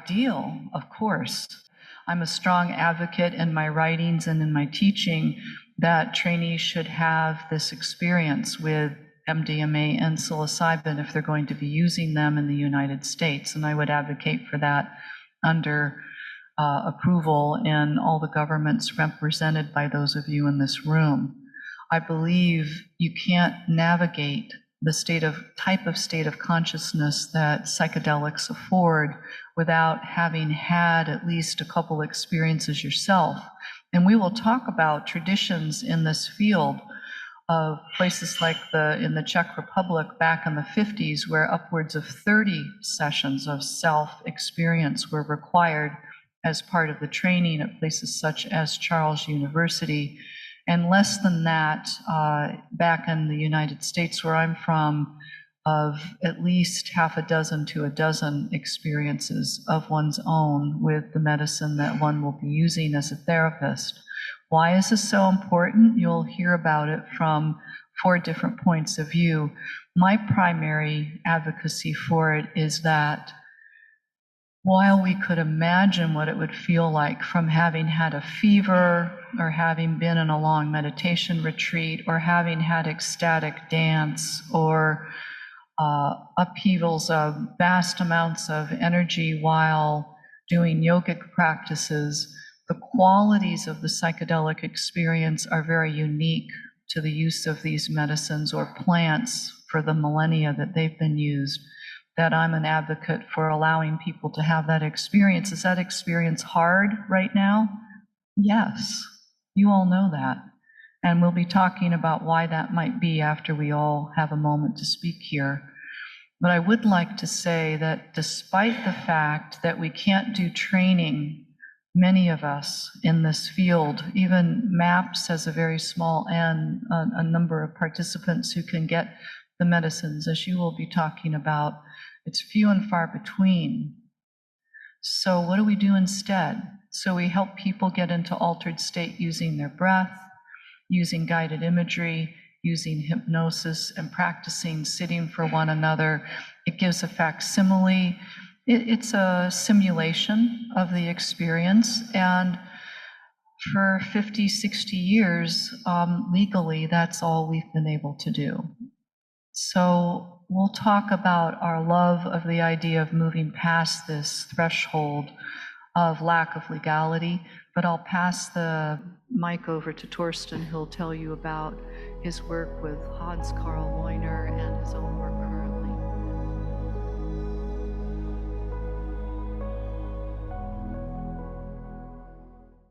ideal, of course. I'm a strong advocate in my writings and in my teaching that trainees should have this experience with MDMA and psilocybin if they're going to be using them in the United States. And I would advocate for that under approval in all the governments represented by those of you in this room. I believe you can't navigate the type of state of consciousness that psychedelics afford without having had at least a couple experiences yourself. And we will talk about traditions in this field of places like in the Czech Republic back in the 50s, where upwards of 30 sessions of self-experience were required as part of the training at places such as Charles University, and less than that back in the United States, where I'm from, of at least half a dozen to a dozen experiences of one's own with the medicine that one will be using as a therapist. Why is this so important? You'll hear about it from 4 different points of view. My primary advocacy for it is that while we could imagine what it would feel like from having had a fever, or having been in a long meditation retreat, or having had ecstatic dance, or upheavals of vast amounts of energy while doing yogic practices, the qualities of the psychedelic experience are very unique to the use of these medicines or plants for the millennia that they've been used, that I'm an advocate for allowing people to have that experience. Is that experience hard right now? Yes, you all know that. And we'll be talking about why that might be after we all have a moment to speak here. But I would like to say that despite the fact that we can't do training, many of us in this field, even MAPS has a very small N, a number of participants who can get the medicines, as you will be talking about. It's few and far between. So what do we do instead? So we help people get into altered state using their breath, using guided imagery, using hypnosis, and practicing sitting for one another. It gives a facsimile. It's a simulation of the experience. And for 50, 60 years, legally, that's all we've been able to do. So we'll talk about our love of the idea of moving past this threshold of lack of legality, but I'll pass the mic over to Torsten. He'll tell you about his work with Hans Carl